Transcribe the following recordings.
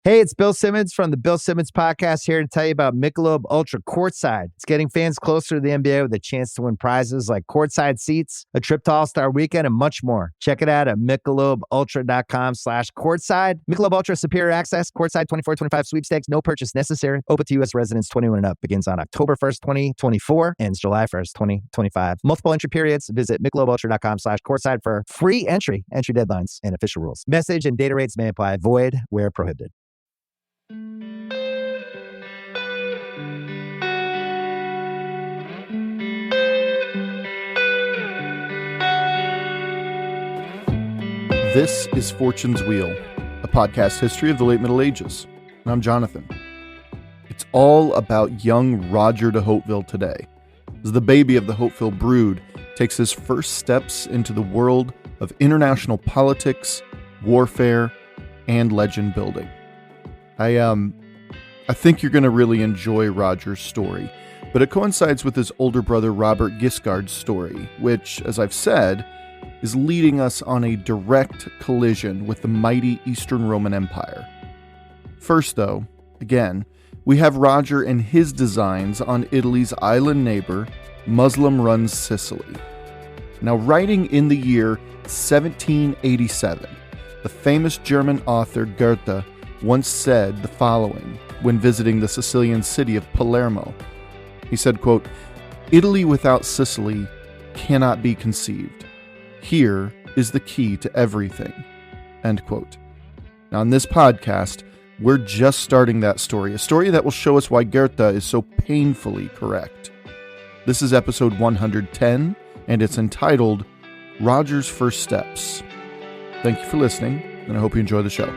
Hey, it's Bill Simmons from the Bill Simmons Podcast here to tell you about Michelob Ultra Courtside. It's getting fans closer to the NBA with a chance to win prizes like courtside seats, a trip to All-Star Weekend, and much more. Check it out at MichelobUltra.com/courtside. Michelob Ultra Superior Access, Courtside 24-25 sweepstakes, no purchase necessary. Open to U.S. residents 21 and up. Begins on October 1st, 2024, ends July 1st, 2025. Multiple entry periods. Visit MichelobUltra.com/courtside for free entry deadlines, and official rules. Message and data rates may apply. Void where prohibited. This is Fortune's Wheel, a podcast history of the late Middle Ages. And I'm Jonathan. It's all about young Roger de Hauteville today, as the baby of the Hauteville brood takes his first steps into the world of international politics, warfare, and legend building. I think you're going to really enjoy Roger's story, but it coincides with his older brother Robert Guiscard's story, which, as I've said, is leading us on a direct collision with the mighty Eastern Roman Empire. First, though, again, we have Roger and his designs on Italy's island neighbor, Muslim-run Sicily. Now, writing in the year 1787, the famous German author Goethe once said the following when visiting the Sicilian city of Palermo. He said, quote, "Italy without Sicily cannot be conceived. Here is the key to everything," end quote. Now, on this podcast, we're just starting that story, a story that will show us why Goethe is so painfully correct. This is episode 110, and it's entitled Roger's First Steps. Thank you for listening, and I hope you enjoy the show.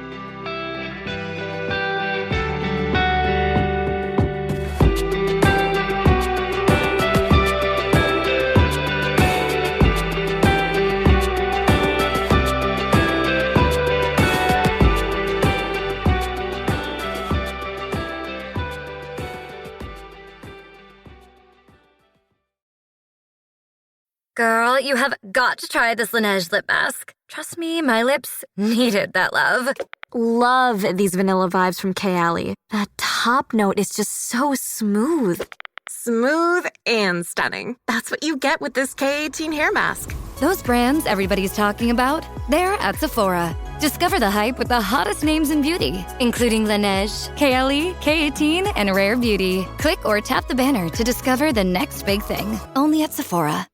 Girl, you have got to try this Laneige lip mask. Trust me, my lips needed that love. Love these vanilla vibes from Kayali. That top note is just so smooth. Smooth and stunning. That's what you get with this K18 hair mask. Those brands everybody's talking about, they're at Sephora. Discover the hype with the hottest names in beauty, including Laneige, Kayali, K18, and Rare Beauty. Click or tap the banner to discover the next big thing. Only at Sephora.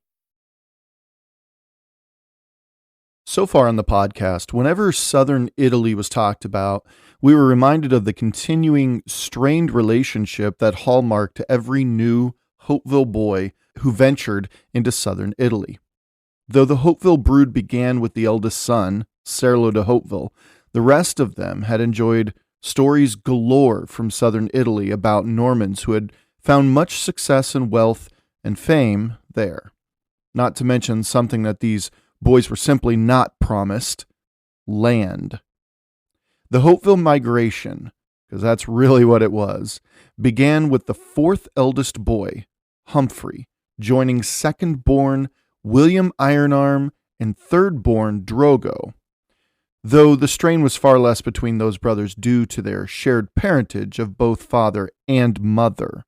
So far on the podcast, whenever southern Italy was talked about, we were reminded of the continuing strained relationship that hallmarked every new Hauteville boy who ventured into southern Italy. Though the Hauteville brood began with the eldest son, Serlo de Hauteville, the rest of them had enjoyed stories galore from southern Italy about Normans who had found much success and wealth and fame there. Not to mention something that these boys were simply not promised: land. The Hauteville migration, because that's really what it was, began with the fourth eldest boy, Humphrey, joining second-born William Ironarm and third-born Drogo, though the strain was far less between those brothers due to their shared parentage of both father and mother.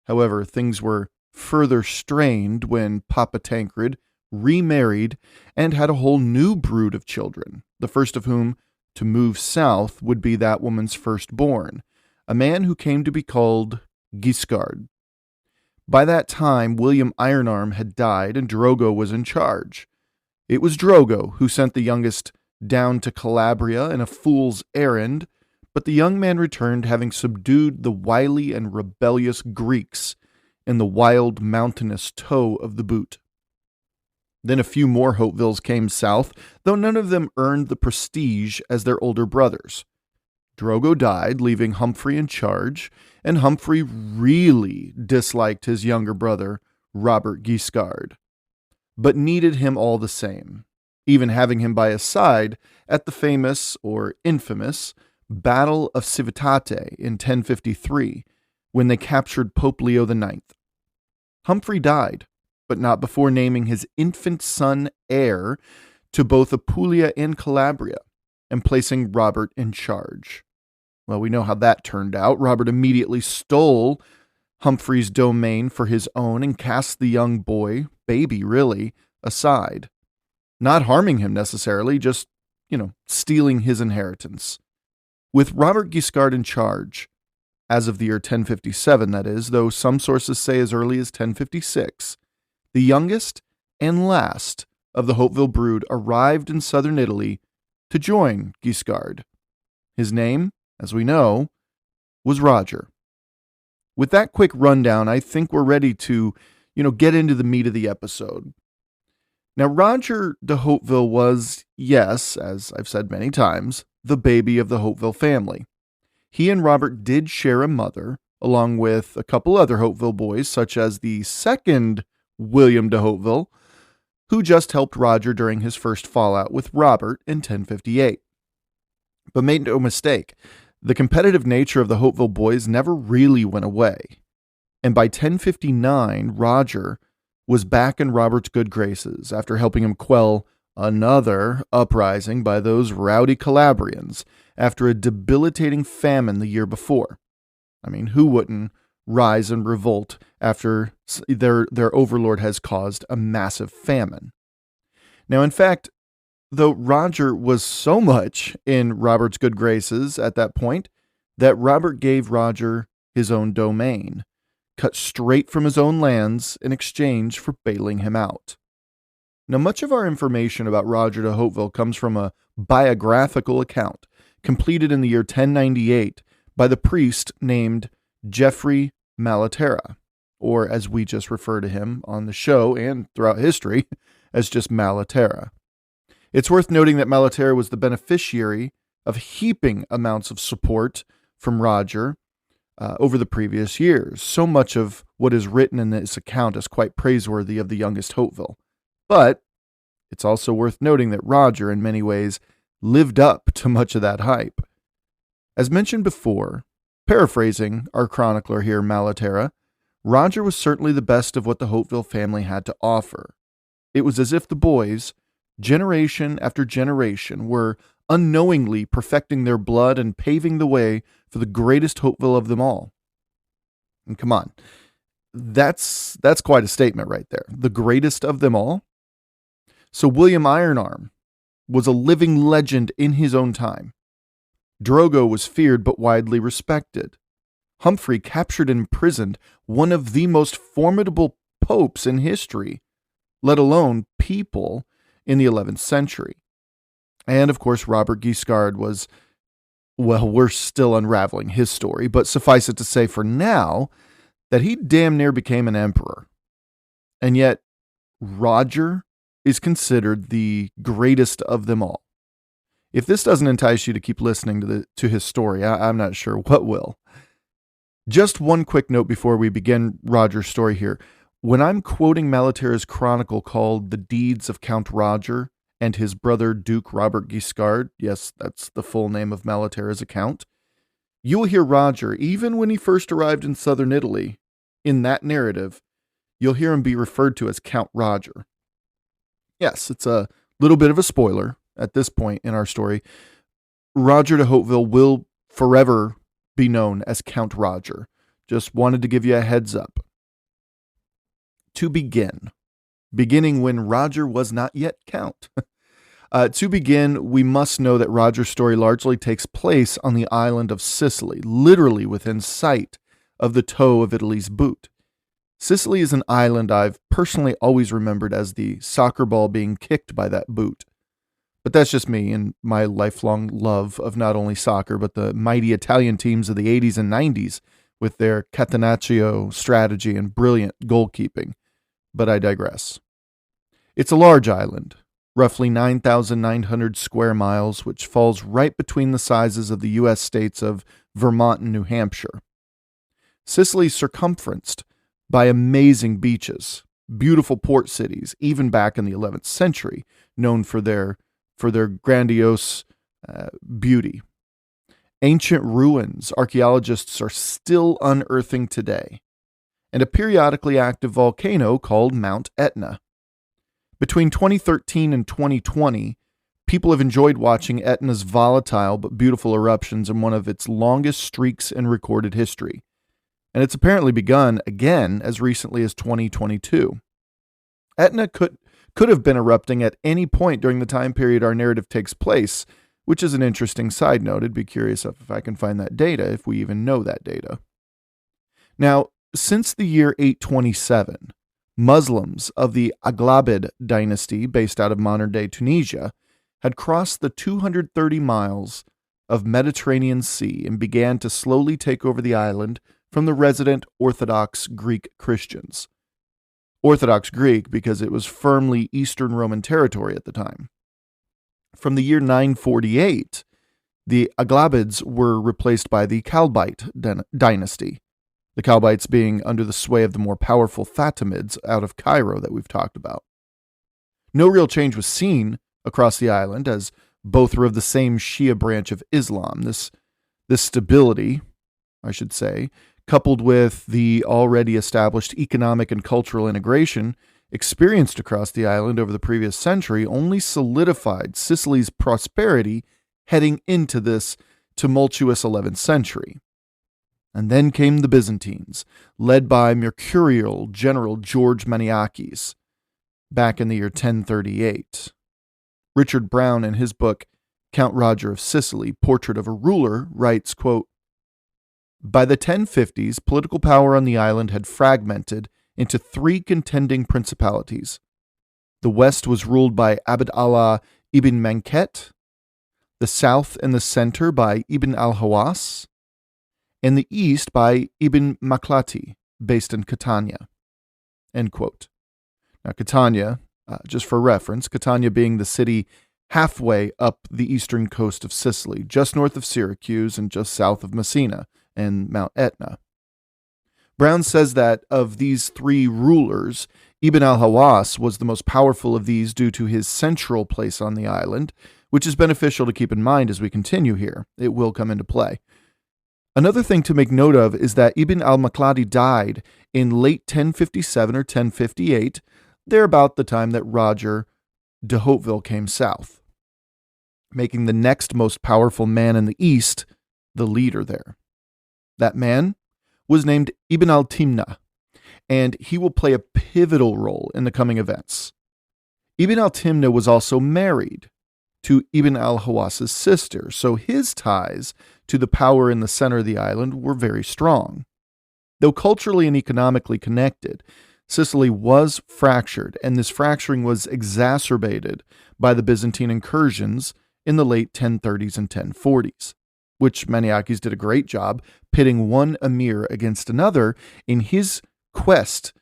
However, things were further strained when Papa Tancred remarried and had a whole new brood of children, the first of whom to move south would be that woman's firstborn, a man who came to be called Guiscard. By that time, William Ironarm had died and Drogo was in charge. It was Drogo who sent the youngest down to Calabria in a fool's errand, but the young man returned having subdued the wily and rebellious Greeks in the wild mountainous toe of the boot. Then a few more Hautevilles came south, though none of them earned the prestige as their older brothers. Drogo died, leaving Humphrey in charge, and Humphrey really disliked his younger brother, Robert Guiscard, but needed him all the same, even having him by his side at the famous, or infamous, Battle of Civitate in 1053, when they captured Pope Leo IX. Humphrey died, but not before naming his infant son heir to both Apulia and Calabria, and placing Robert in charge. Well, we know how that turned out. Robert immediately stole Humphrey's domain for his own and cast the young boy, baby really, aside. Not harming him necessarily, just, stealing his inheritance. With Robert Guiscard in charge, as of the year 1057 that is, though some sources say as early as 1056, the youngest and last of the Hauteville brood arrived in southern Italy to join Guiscard. His name, as we know, was Roger. With that quick rundown, I think we're ready to, get into the meat of the episode. Now, Roger de Hauteville was, yes, as I've said many times, the baby of the Hauteville family. He and Robert did share a mother, along with a couple other Hauteville boys, such as the second William de Hauteville, who just helped Roger during his first fallout with Robert in 1058. But make no mistake, the competitive nature of the Hauteville boys never really went away. And by 1059, Roger was back in Robert's good graces after helping him quell another uprising by those rowdy Calabrians after a debilitating famine the year before. I mean, who wouldn't rise and revolt after their overlord has caused a massive famine? Now, in fact, though Roger was so much in Robert's good graces at that point that Robert gave Roger his own domain, cut straight from his own lands in exchange for bailing him out. Now, much of our information about Roger de Hauteville comes from a biographical account completed in the year 1098 by the priest named Geoffrey Malaterra, or as we just refer to him on the show and throughout history, as just Malaterra. It's worth noting that Malaterra was the beneficiary of heaping amounts of support from Roger over the previous years. So much of what is written in this account is quite praiseworthy of the youngest Hauteville. But it's also worth noting that Roger, in many ways, lived up to much of that hype. As mentioned before, paraphrasing our chronicler here, Malaterra, Roger was certainly the best of what the Hauteville family had to offer. It was as if the boys, generation after generation, were unknowingly perfecting their blood and paving the way for the greatest Hauteville of them all. And come on, that's quite a statement right there. The greatest of them all? So William Ironarm was a living legend in his own time. Drogo was feared but widely respected. Humphrey captured and imprisoned one of the most formidable popes in history, let alone people, in the 11th century. And of course, Robert Guiscard was, well, we're still unraveling his story, but suffice it to say for now that he damn near became an emperor. And yet, Roger is considered the greatest of them all. If this doesn't entice you to keep listening to his story, I'm not sure what will. Just one quick note before we begin Roger's story here. When I'm quoting Malaterra's chronicle called The Deeds of Count Roger and his brother Duke Robert Guiscard, yes, that's the full name of Malaterra's account, you will hear Roger, even when he first arrived in southern Italy, in that narrative, you'll hear him be referred to as Count Roger. Yes, it's a little bit of a spoiler at this point in our story. Roger de Hauteville will forever be known as Count Roger. Just wanted to give you a heads up. To beginning when Roger was not yet Count. To begin, we must know that Roger's story largely takes place on the island of Sicily, literally within sight of the toe of Italy's boot. Sicily is an island I've personally always remembered as the soccer ball being kicked by that boot. But that's just me and my lifelong love of not only soccer, but the mighty Italian teams of the 80s and 90s with their catenaccio strategy and brilliant goalkeeping. But I digress. It's a large island, roughly 9,900 square miles, which falls right between the sizes of the U.S. states of Vermont and New Hampshire. Sicily's circumferenced by amazing beaches, beautiful port cities, even back in the 11th century, known for their grandiose beauty. Ancient ruins archaeologists are still unearthing today, and a periodically active volcano called Mount Etna. Between 2013 and 2020, People have enjoyed watching Etna's volatile but beautiful eruptions in one of its longest streaks in recorded history, and it's apparently begun again as recently as 2022. Etna could have been erupting at any point during the time period our narrative takes place, which is an interesting side note. I'd be curious if I can find that data, if we even know that data. Now, since the year 827, Muslims of the Aghlabid dynasty, based out of modern-day Tunisia, had crossed the 230 miles of Mediterranean Sea and began to slowly take over the island from the resident Orthodox Greek Christians. Orthodox Greek because it was firmly Eastern Roman territory at the time. From the year 948, the Aghlabids were replaced by the Kalbite dynasty, the Kalbites being under the sway of the more powerful Fatimids out of Cairo that we've talked about. No real change was seen across the island, as both were of the same Shia branch of Islam. This stability, I should say, coupled with the already established economic and cultural integration experienced across the island over the previous century, only solidified Sicily's prosperity heading into this tumultuous 11th century. And then came the Byzantines, led by mercurial General George Maniakes, back in the year 1038. Richard Brown, in his book, Count Roger of Sicily, Portrait of a Ruler, writes, quote, "By the 1050s, political power on the island had fragmented into three contending principalities. The west was ruled by Abd Allah ibn Manket, the south and the center by Ibn al-Hawas, and the east by Ibn Maklati, based in Catania." End quote. Now, Catania, just for reference, Catania being the city halfway up the eastern coast of Sicily, just north of Syracuse and just south of Messina and Mount Etna. Brown says that of these three rulers, Ibn al-Hawas was the most powerful of these due to his central place on the island, which is beneficial to keep in mind as we continue here. It will come into play. Another thing to make note of is that Ibn al-Makladi died in late 1057 or 1058, there about the time that Roger de Hauteville came south, making the next most powerful man in the east the leader there. That man was named Ibn al-Timna, and he will play a pivotal role in the coming events. Ibn al-Timna was also married to Ibn al-Hawas's sister, so his ties to the power in the center of the island were very strong. Though culturally and economically connected, Sicily was fractured, and this fracturing was exacerbated by the Byzantine incursions in the late 1030s and 1040s, which Maniakes did a great job pitting one emir against another in his quest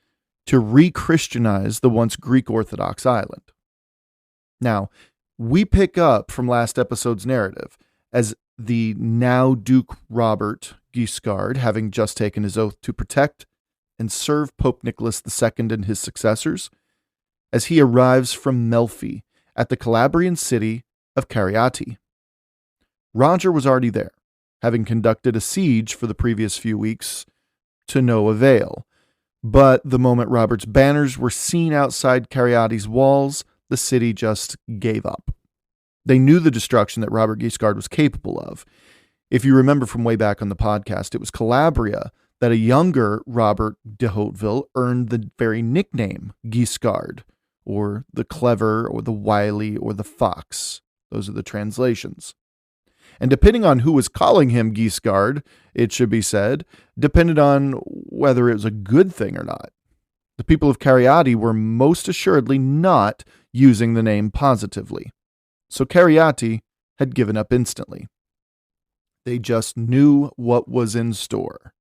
to re-Christianize the once Greek Orthodox island. Now, we pick up from last episode's narrative as the now Duke Robert Guiscard, having just taken his oath to protect and serve Pope Nicholas II and his successors, as he arrives from Melfi at the Calabrian city of Cariati. Roger was already there, having conducted a siege for the previous few weeks to no avail. But the moment Robert's banners were seen outside Cariati's walls, the city just gave up. They knew the destruction that Robert Guiscard was capable of. If you remember from way back on the podcast, it was Calabria that a younger Robert de Hauteville earned the very nickname Guiscard, or the clever, or the wily, or the fox. Those are the translations. And depending on who was calling him Guiscard, it should be said, depended on whether it was a good thing or not. The people of Cariati were most assuredly not using the name positively. So Cariati had given up instantly. They just knew what was in store.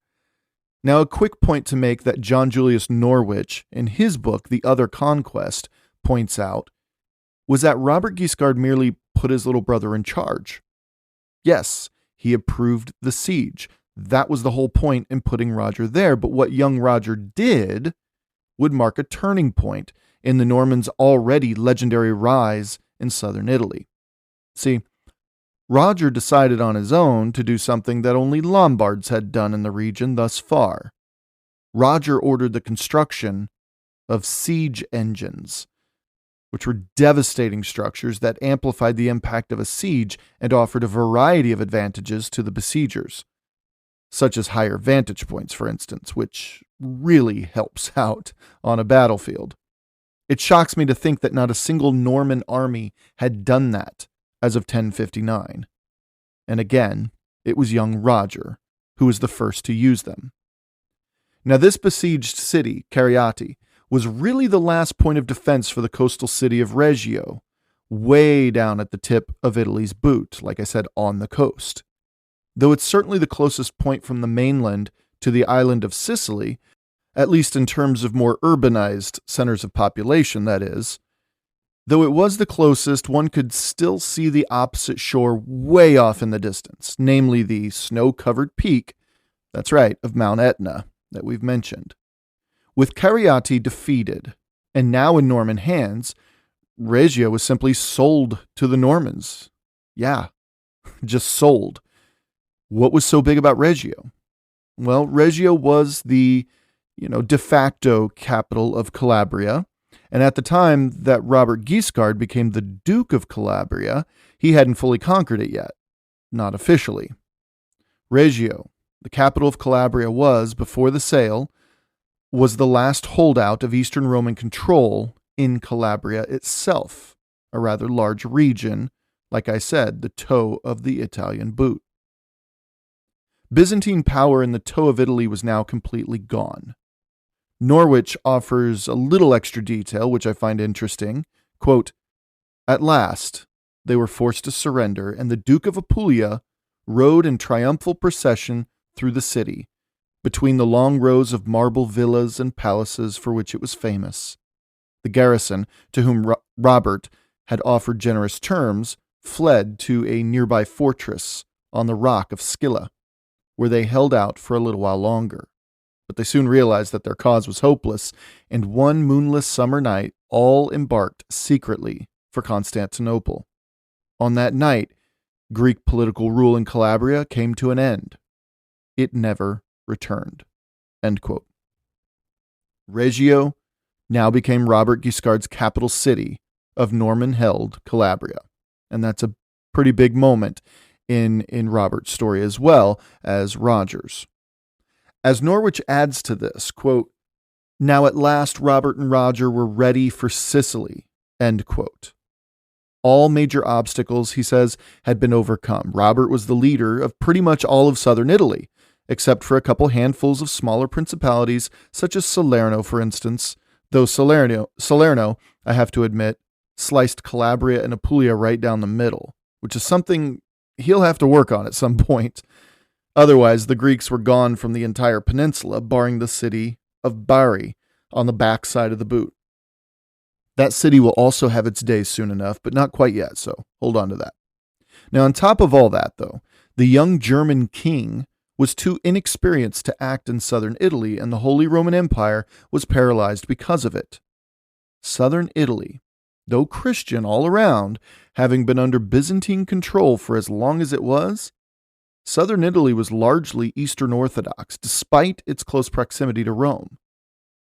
Now, a quick point to make that John Julius Norwich, in his book, The Other Conquest, points out, was that Robert Guiscard merely put his little brother in charge. Yes, he approved the siege. That was the whole point in putting Roger there, but what young Roger did would mark a turning point in the Normans' already legendary rise in southern Italy. See, Roger decided on his own to do something that only Lombards had done in the region thus far. Roger ordered the construction of siege engines. which were devastating structures that amplified the impact of a siege and offered a variety of advantages to the besiegers, such as higher vantage points, for instance, which really helps out on a battlefield. It shocks me to think that not a single Norman army had done that as of 1059. And again, it was young Roger who was the first to use them. Now, this besieged city, Cariati, was really the last point of defense for the coastal city of Reggio, way down at the tip of Italy's boot, like I said, on the coast. Though it's certainly the closest point from the mainland to the island of Sicily, at least in terms of more urbanized centers of population, that is. Though it was the closest, one could still see the opposite shore way off in the distance, namely the snow-covered peak, that's right, of Mount Etna, that we've mentioned. With Cariati defeated, and now in Norman hands, Reggio was simply sold to the Normans. Yeah, just sold. What was so big about Reggio? Well, Reggio was the, de facto capital of Calabria, and at the time that Robert Guiscard became the Duke of Calabria, he hadn't fully conquered it yet, not officially. Reggio, the capital of Calabria, was, before the sale, was the last holdout of Eastern Roman control in Calabria itself, a rather large region, like I said, the toe of the Italian boot. Byzantine power in the toe of Italy was now completely gone. Norwich offers a little extra detail, which I find interesting. Quote, "At last, they were forced to surrender, and the Duke of Apulia rode in triumphal procession through the city, between the long rows of marble villas and palaces for which it was famous. The garrison, to whom Robert had offered generous terms, fled to a nearby fortress on the rock of Scylla, where they held out for a little while longer. But they soon realized that their cause was hopeless, and one moonless summer night all embarked secretly for Constantinople. On that night, Greek political rule in Calabria came to an end. It never returned." End quote. Reggio now became Robert Guiscard's capital city of Norman-held Calabria, and that's a pretty big moment in Robert's story as well as Roger's. As Norwich adds to this, quote, "Now at last Robert and Roger were ready for Sicily," end quote. All major obstacles, he says, had been overcome. Robert was the leader of pretty much all of southern Italy, except for a couple handfuls of smaller principalities, such as Salerno, for instance, though Salerno, I have to admit, sliced Calabria and Apulia right down the middle, which is something he'll have to work on at some point. Otherwise, the Greeks were gone from the entire peninsula, barring the city of Bari on the back side of the boot. That city will also have its day soon enough, but not quite yet, so hold on to that. Now, on top of all that, though, the young German king was too inexperienced to act in southern Italy, and the Holy Roman Empire was paralyzed because of it. Southern Italy, though Christian all around, having been under Byzantine control for as long as it was, southern Italy was largely Eastern Orthodox, despite its close proximity to Rome.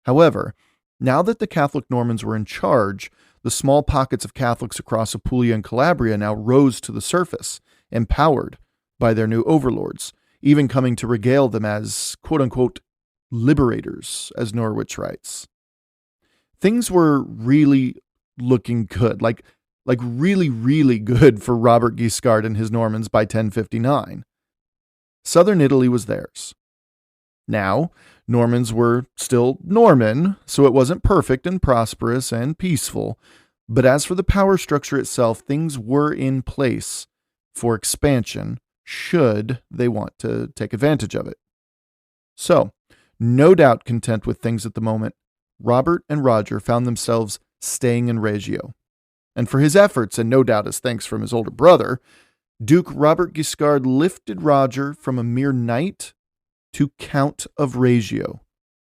However, now that the Catholic Normans were in charge, the small pockets of Catholics across Apulia and Calabria now rose to the surface, empowered by their new overlords, even coming to regale them as, quote-unquote, liberators, as Norwich writes. Things were really looking good, like really, really good for Robert Guiscard and his Normans by 1059. Southern Italy was theirs. Now, Normans were still Norman, so it wasn't perfect and prosperous and peaceful, but as for the power structure itself, things were in place for expansion should they want to take advantage of it. So, no doubt content with things at the moment, Robert and Roger found themselves staying in Reggio. And for his efforts, and no doubt as thanks from his older brother, Duke Robert Guiscard lifted Roger from a mere knight to Count of Reggio,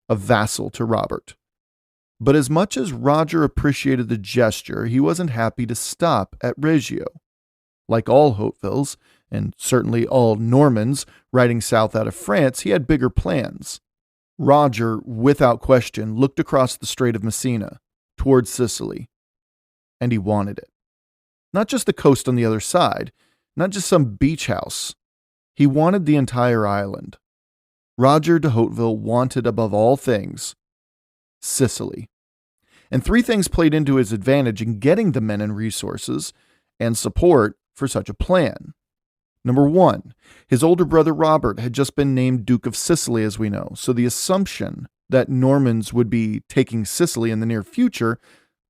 a vassal to Robert. But as much as Roger appreciated the gesture, he wasn't happy to stop at Reggio. Like all Hautevilles, and certainly all Normans riding south out of France, he had bigger plans. Roger, without question, looked across the Strait of Messina, towards Sicily. and he wanted it. Not just the coast on the other side, not just some beach house. He wanted the entire island. Roger de Hauteville wanted above all things Sicily. And three things played into his advantage in getting the men and resources and support for such a plan. Number one, his older brother Robert had just been named Duke of Sicily, as we know, so the assumption that Normans would be taking Sicily in the near future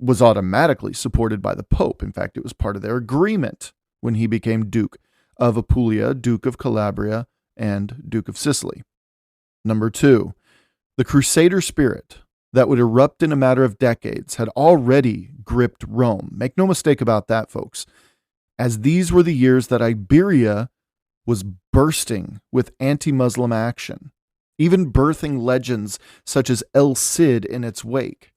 was automatically supported by the Pope. In fact, it was part of their agreement when he became Duke of Apulia, Duke of Calabria, and Duke of Sicily. Number two, the Crusader spirit that would erupt in a matter of decades had already gripped Rome. Make no mistake about that, folks, as these were the years that Iberia was bursting with anti-Muslim action, even birthing legends such as El Cid in its wake.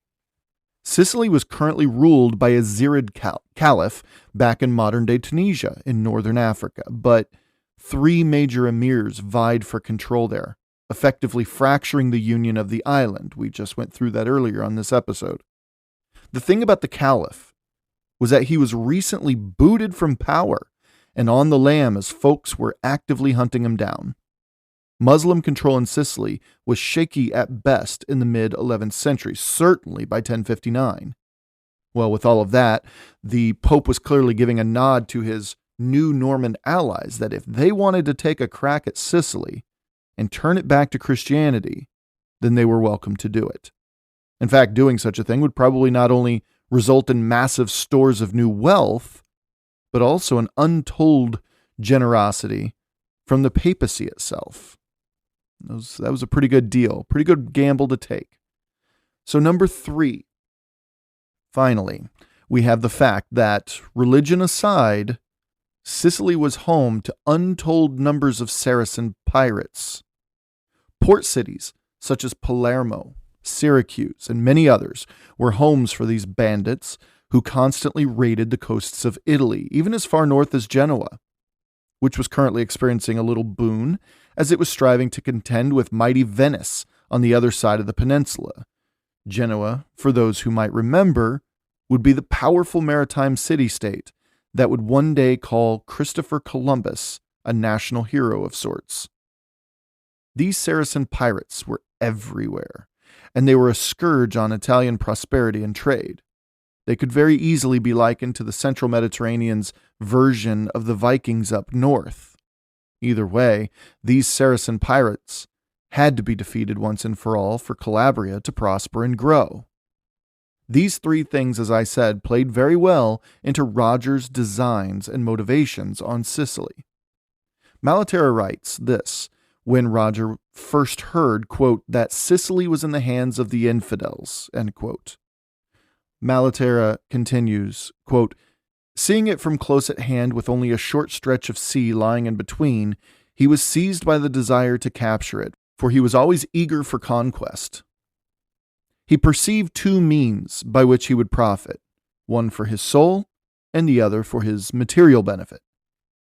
Sicily was currently ruled by a Zirid caliph back in modern-day Tunisia in northern Africa, but three major emirs vied for control there, effectively fracturing the union of the island. We just went through that earlier on this episode. The thing about the caliph was that he was recently booted from power and on the lam as folks were actively hunting him down. Muslim control in Sicily was shaky at best in the mid-11th century, certainly by 1059. Well, with all of that, the Pope was clearly giving a nod to his new Norman allies that if they wanted to take a crack at Sicily and turn it back to Christianity, then they were welcome to do it. In fact, doing such a thing would probably not only result in massive stores of new wealth, but also an untold generosity from the papacy itself. That was a pretty good deal, pretty good gamble to take. So number three, finally, we have the fact that, religion aside, Sicily was home to untold numbers of Saracen pirates. Port cities such as Palermo, Syracuse, and many others were homes for these bandits who constantly raided the coasts of Italy, even as far north as Genoa, which was currently experiencing a little boon as it was striving to contend with mighty Venice on the other side of the peninsula. Genoa, for those who might remember, would be the powerful maritime city-state that would one day call Christopher Columbus a national hero of sorts. These Saracen pirates were everywhere, and they were a scourge on Italian prosperity and trade. They could very easily be likened to the Central Mediterranean's version of the Vikings up north. Either way, these Saracen pirates had to be defeated once and for all for Calabria to prosper and grow. These three things, as I said, played very well into Roger's designs and motivations on Sicily. Malaterra writes this when Roger first heard, quote, that Sicily was in the hands of the infidels, end quote. Malaterra continues, quote, seeing it from close at hand with only a short stretch of sea lying in between, he was seized by the desire to capture it, for he was always eager for conquest. He perceived two means by which he would profit, one for his soul and the other for his material benefit.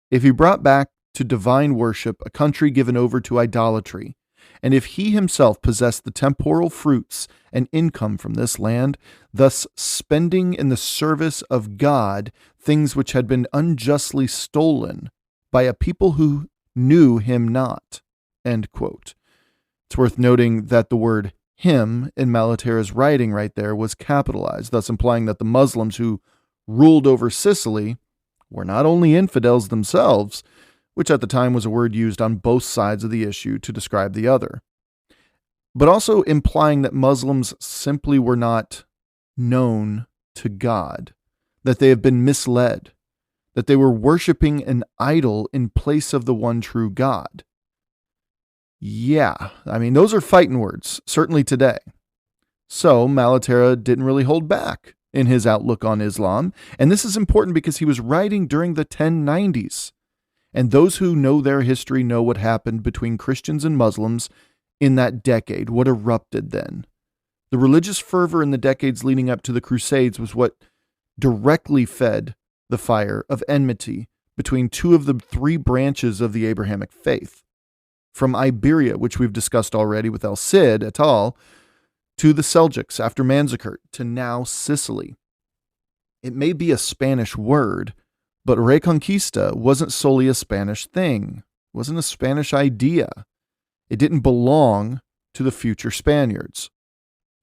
If he brought back to divine worship a country given over to idolatry, and if he himself possessed the temporal fruits and income from this land, thus spending in the service of God things which had been unjustly stolen by a people who knew him not, end quote. It's worth noting that the word him in Malaterra's writing right there was capitalized, thus implying that the Muslims who ruled over Sicily were not only infidels themselves, which at the time was a word used on both sides of the issue to describe the other, but also implying that Muslims simply were not known to God, that they have been misled, that they were worshiping an idol in place of the one true God. Yeah, I mean, those are fighting words, certainly today. So Malaterra didn't really hold back in his outlook on Islam, and this is important because he was writing during the 1090s. And those who know their history know what happened between Christians and Muslims in that decade, what erupted then. The religious fervor in the decades leading up to the Crusades was what directly fed the fire of enmity between two of the three branches of the Abrahamic faith. From Iberia, which we've discussed already with El Cid et al., to the Seljuks after Manzikert, to now Sicily. It may be a Spanish word, but Reconquista wasn't solely a Spanish thing, it wasn't a Spanish idea. It didn't belong to the future Spaniards.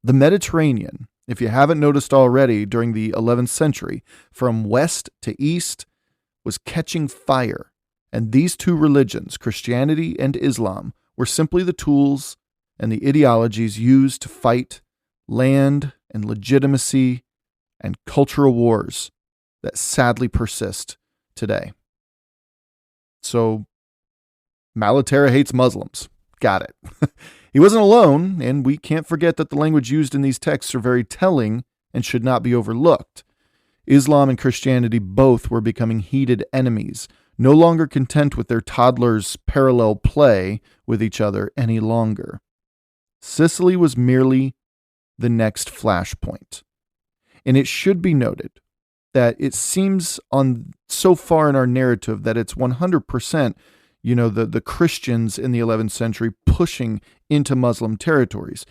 The Mediterranean, if you haven't noticed already during the 11th century, from west to east, was catching fire, and these two religions, Christianity and Islam, were simply the tools and the ideologies used to fight land and legitimacy and cultural wars that sadly persist today. So, Malaterra hates Muslims. Got it. He wasn't alone, and we can't forget that the language used in these texts are very telling and should not be overlooked. Islam and Christianity both were becoming heated enemies, no longer content with their toddlers' parallel play with each other any longer. Sicily was merely the next flashpoint. And it should be noted that it seems on so far in our narrative that it's 100%, the Christians in the 11th century pushing into Muslim territories.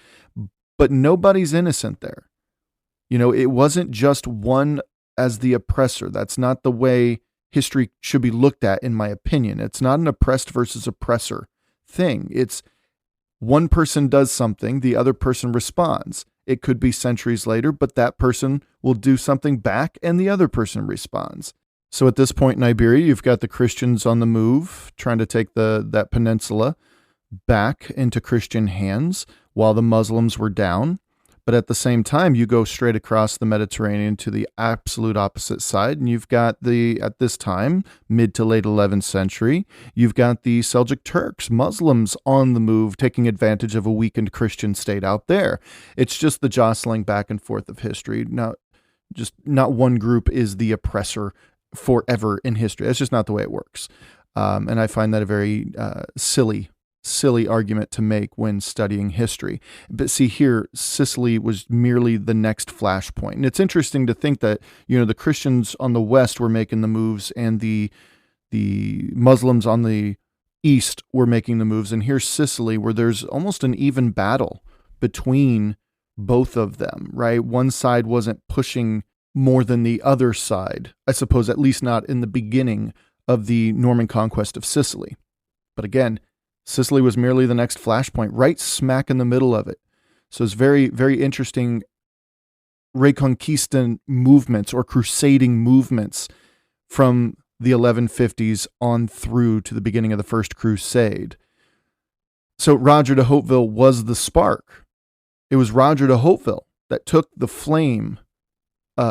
But nobody's innocent there. It wasn't just one as the oppressor. That's not the way history should be looked at, in my opinion. It's not an oppressed versus oppressor thing. It's one person does something, the other person responds. It could be centuries later, but that person will do something back and the other person responds. So at this point in Iberia, you've got the Christians on the move, trying to take that peninsula back into Christian hands while the Muslims were down. But at the same time, you go straight across the Mediterranean to the absolute opposite side, and you've got at this time, mid to late 11th century, you've got the Seljuk Turks, Muslims on the move, taking advantage of a weakened Christian state out there. It's just the jostling back and forth of history. Not one group is the oppressor forever in history. That's just not the way it works. And I find that a very silly argument to make when studying history. But see here, Sicily was merely the next flashpoint. And it's interesting to think that, the Christians on the west were making the moves and the Muslims on the east were making the moves. And here's Sicily, where there's almost an even battle between both of them, right? One side wasn't pushing more than the other side, I suppose, at least not in the beginning of the Norman conquest of Sicily. But again, Sicily was merely the next flashpoint, right smack in the middle of it. So it's very, very interesting Reconquista movements or crusading movements from the 1150s on through to the beginning of the First Crusade. So Roger de Hauteville was the spark. It was Roger de Hauteville that took the flame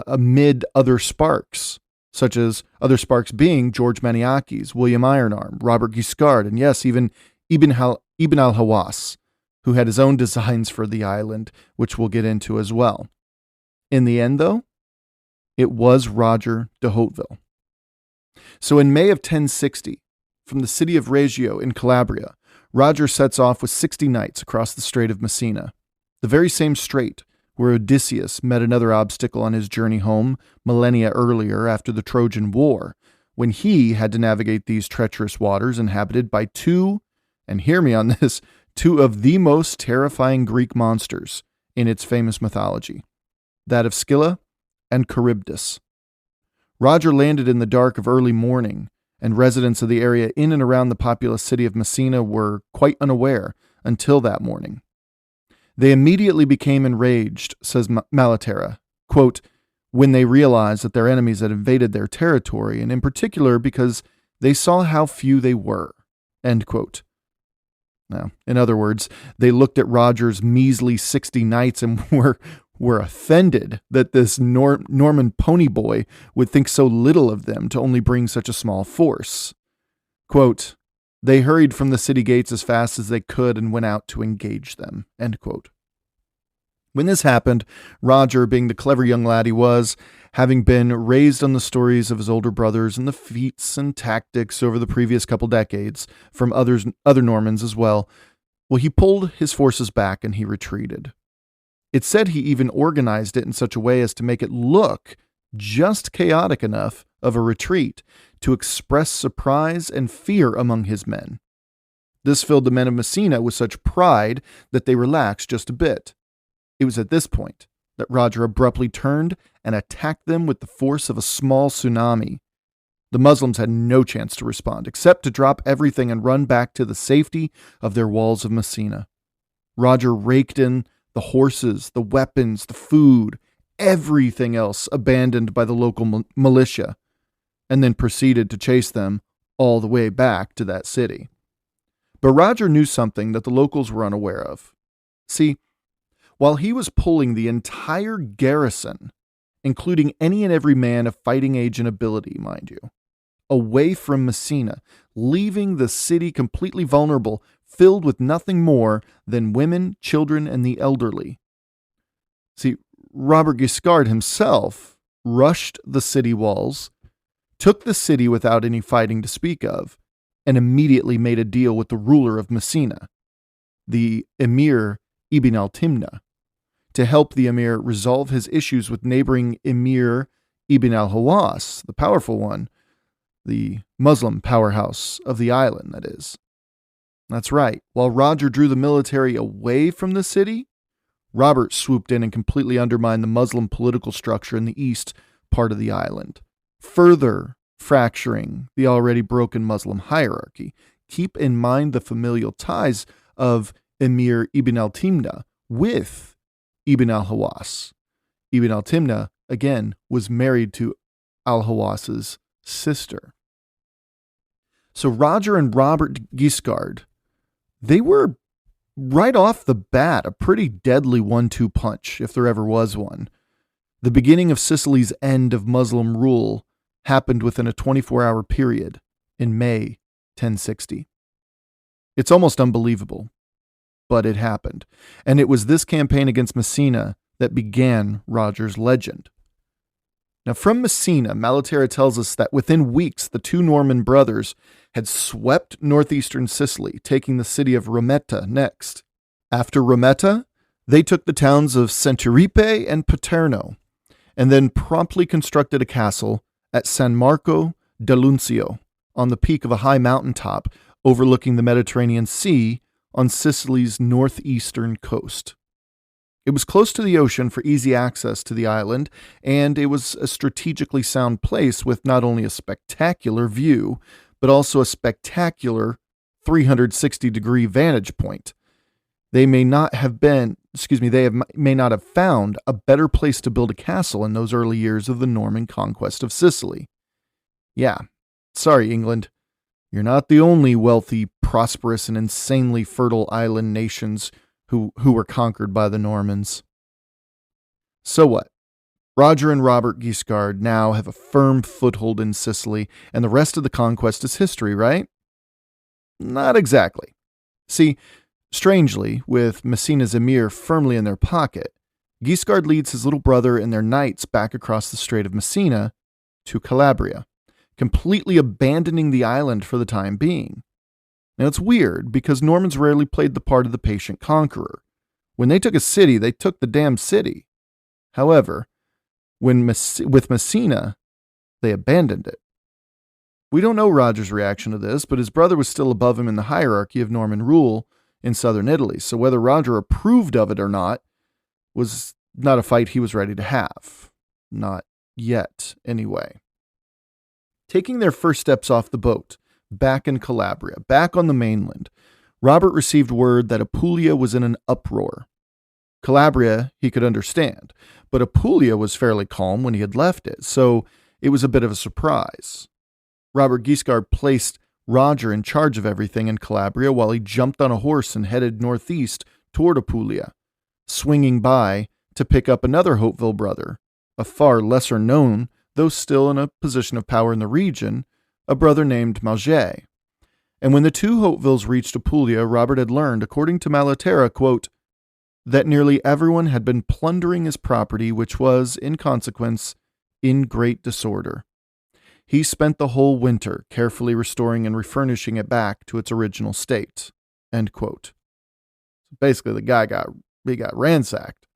amid other sparks, such as other sparks being George Maniakes, William Ironarm, Robert Guiscard, and yes, even Ibn al-Hawass, who had his own designs for the island, which we'll get into as well. In the end, though, it was Roger de Hauteville. So in May of 1060, from the city of Reggio in Calabria, Roger sets off with 60 knights across the Strait of Messina, the very same strait where Odysseus met another obstacle on his journey home millennia earlier after the Trojan War, when he had to navigate these treacherous waters inhabited by two, and hear me on this, two of the most terrifying Greek monsters in its famous mythology, that of Scylla and Charybdis. Roger landed in the dark of early morning, and residents of the area in and around the populous city of Messina were quite unaware until that morning. They immediately became enraged, says Malaterra, quote, when they realized that their enemies had invaded their territory, and in particular because they saw how few they were, end quote. Now, in other words, they looked at Roger's measly 60 knights and were offended that this Norman ponyboy would think so little of them to only bring such a small force. Quote, they hurried from the city gates as fast as they could and went out to engage them, end quote. When this happened, Roger, being the clever young lad he was, having been raised on the stories of his older brothers and the feats and tactics over the previous couple decades from other Normans as well, he pulled his forces back and he retreated. It's said he even organized it in such a way as to make it look just chaotic enough of a retreat to express surprise and fear among his men. This filled the men of Messina with such pride that they relaxed just a bit. It was at this point that Roger abruptly turned and attacked them with the force of a small tsunami. The Muslims had no chance to respond, except to drop everything and run back to the safety of their walls of Messina. Roger raked in the horses, the weapons, the food, everything else abandoned by the local militia, and then proceeded to chase them all the way back to that city. But Roger knew something that the locals were unaware of. See, while he was pulling the entire garrison, including any and every man of fighting age and ability, mind you, away from Messina, leaving the city completely vulnerable, filled with nothing more than women, children, and the elderly. See, Robert Guiscard himself rushed the city walls, took the city without any fighting to speak of, and immediately made a deal with the ruler of Messina, the Emir Ibn al-Timna, to help the emir resolve his issues with neighboring Emir Ibn al-Hawas, the powerful one, the Muslim powerhouse of the island, that is. That's right. While Roger drew the military away from the city, Robert swooped in and completely undermined the Muslim political structure in the east part of the island, further fracturing the already broken Muslim hierarchy. Keep in mind the familial ties of Emir Ibn al-Timna with Ibn al-Hawas. Ibn al-Timna, again, was married to al-Hawas's sister. So Roger and Robert Guiscard, they were right off the bat a pretty deadly 1-2 punch, if there ever was one. The beginning of Sicily's end of Muslim rule happened within a 24-hour period in May 1060. It's almost unbelievable, but it happened. And it was this campaign against Messina that began Roger's legend. Now, from Messina, Malaterra tells us that within weeks, the two Norman brothers had swept northeastern Sicily, taking the city of Rometta next. After Rometta, they took the towns of Centuripe and Paterno, and then promptly constructed a castle at San Marco dell'Unzio, on the peak of a high mountaintop overlooking the Mediterranean Sea on Sicily's northeastern coast. It was close to the ocean for easy access to the island, and it was a strategically sound place with not only a spectacular view, but also a spectacular 360-degree vantage point. They may not have found a better place to build a castle in those early years of the Norman conquest of Sicily. Yeah, sorry, England. You're not the only wealthy, prosperous, and insanely fertile island nations who were conquered by the Normans. So what? Roger and Robert Guiscard now have a firm foothold in Sicily, and the rest of the conquest is history, right? Not exactly. See, strangely, with Messina's emir firmly in their pocket, Guiscard leads his little brother and their knights back across the Strait of Messina to Calabria, completely abandoning the island for the time being. Now, it's weird because Normans rarely played the part of the patient conqueror. When they took a city, they took the damn city. However, with Messina, they abandoned it. We don't know Roger's reaction to this, but his brother was still above him in the hierarchy of Norman rule in southern Italy, so whether Roger approved of it or not was not a fight he was ready to have. Not yet, anyway. Taking their first steps off the boat, back in Calabria, back on the mainland, Robert received word that Apulia was in an uproar. Calabria he could understand, but Apulia was fairly calm when he had left it, so it was a bit of a surprise. Robert Guiscard placed Roger in charge of everything in Calabria while he jumped on a horse and headed northeast toward Apulia, swinging by to pick up another Hauteville brother, a far lesser known, though still in a position of power in the region, a brother named Mauget. And when the two Hautevilles reached Apulia, Robert had learned, according to Malaterra, quote, that nearly everyone had been plundering his property, which was, in consequence, in great disorder. He spent the whole winter carefully restoring and refurnishing it back to its original state. End quote. Basically, the guy got ransacked.